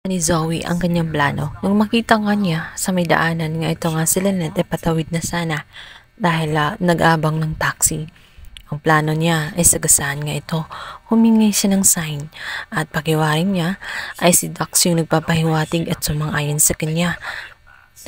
Ni Zoe ang kanyang plano. Nung makita nga niya sa may daanan nga ito nga si Lynette ay patawid na sana dahil nag-abang ng taxi. Ang plano niya ay sagasaan nga ito. Humingi siya ng sign at pakiwaring niya ay si Dax yung nagpapahiwatig at sumang-ayon sa kanya.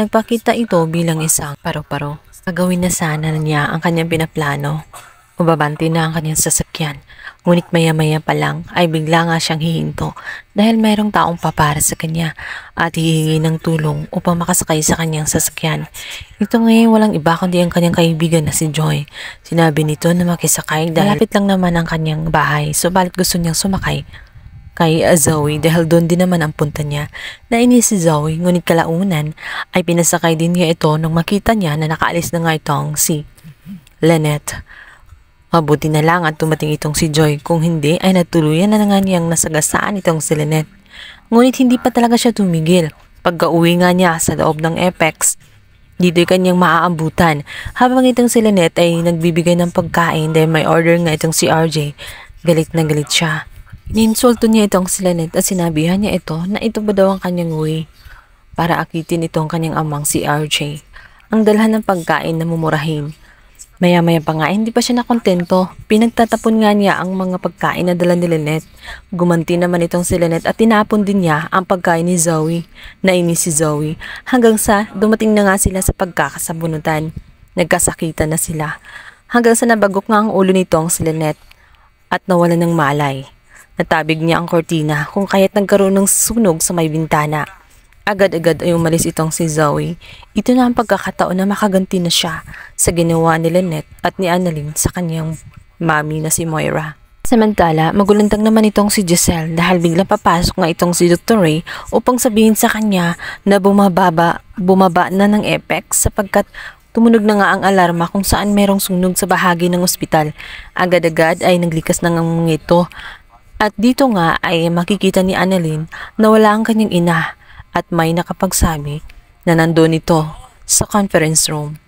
Nagpakita ito bilang isang paro-paro. Gagawin na sana niya ang kanyang pinaplano. Mababanti na ang kanyang sasakyan. Ngunit maya-maya pa lang ay bigla nga siyang hihinto dahil mayroong taong papara sa kanya at hihingi ng tulong upang makasakay sa kanyang sasakyan. Ito ngayon walang iba kundi ang kanyang kaibigan na si Joy. Sinabi nito na makisakay dahil malapit lang naman ang kanyang bahay, subalit gusto niyang sumakay kay Zoe dahil doon din naman ang punta niya. Nainis si Zoe ngunit kalaunan ay pinasakay din niya ito nung makita niya na nakaalis na nga itong si Lynette. Mabuti na lang at tumating itong si Joy, kung hindi ay natuluyan na nga niyang nasagasaan itong si Lynette. Ngunit hindi pa talaga siya tumigil. Pagka-uwi nga niya sa loob ng Apex, dito'y kanyang maaambutan habang itong si Lynette ay nagbibigay ng pagkain dahil may order nga itong si RJ. Galit na galit siya. Niinsulto niya itong si Lynette at sinabihan niya ito na ito ba daw ang kanyang way para akitin itong kanyang amang si RJ. Ang dalhan ng pagkain na mumurahin. Maya-maya pa nga, hindi pa siya nakontento. Pinagtatapon nga niya ang mga pagkain na dala ni Lynette. Gumanti naman itong si Lynette at tinapon din niya ang pagkain ni Zoe. Nainis si Zoe hanggang sa dumating na nga sila sa pagkakasabunutan. Nagkasakitan na sila. Hanggang sa nabagok nga ang ulo nitong si Lynette at nawala ng malay. Natabig niya ang kortina kung kaya't nagkaroon ng sunog sa may bintana. Agad-agad ay umalis itong si Zoe. Ito na ang pagkakataon na makaganti na siya sa ginawa ni Lynette at ni Annalyn sa kanyang mami na si Moira. Samantala, magulantang naman itong si Giselle dahil biglang papasok nga itong si Dr. Ray upang sabihin sa kanya na bumaba na ng Apex sapagkat tumunog na nga ang alarma kung saan merong sunog sa bahagi ng ospital. Agad-agad ay naglikas na nga mga ito. At dito nga ay makikita ni Annalyn na wala ang kanyang ina. At may nakapagsabi na nandoon ito sa conference room.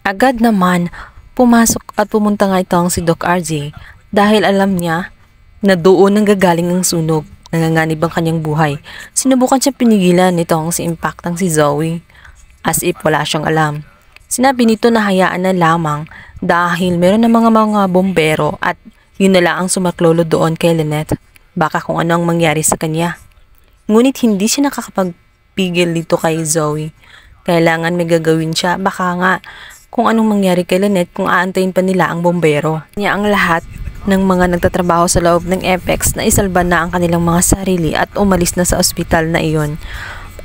Agad naman pumasok at pumunta nga itong si Doc RJ dahil alam niya na doon ang gagaling ang sunog. Nanganganib ang kanyang buhay. Sinubukan siya pinigilan nitong si Impactang si Zoe as if wala siyang alam. Sinabi nito na hayaan na lamang dahil meron na mga bombero at yun na lang ang sumaklolo doon kay Lynette. Baka kung ano ang mangyari sa kanya. Ngunit hindi siya nakakapagpigil dito kay Zoe. Kailangan may gagawin siya. Baka nga kung anong mangyari kay Lynette kung aantayin pa nila ang bombero. Niya ang lahat ng mga nagtatrabaho sa loob ng Apex na isalba na ang kanilang mga sarili at umalis na sa ospital na iyon.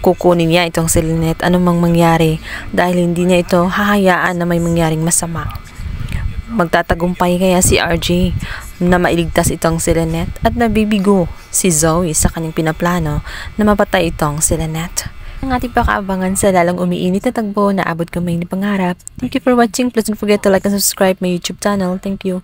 Kukunin niya itong si Lynette anumang mangyari dahil hindi niya ito hahayaan na may mangyaring masama. Magtatagumpay kaya si RJ na mailigtas itong si Lynette at nabibigo si Zoe sa kanyang pinaplano na mapatay itong si Lynette. Ang ating pakaabangan sa lalang umiinit na tagpo na abot kamay ni pangarap. Thank you for watching. Please don't forget to like and subscribe my YouTube channel. Thank you.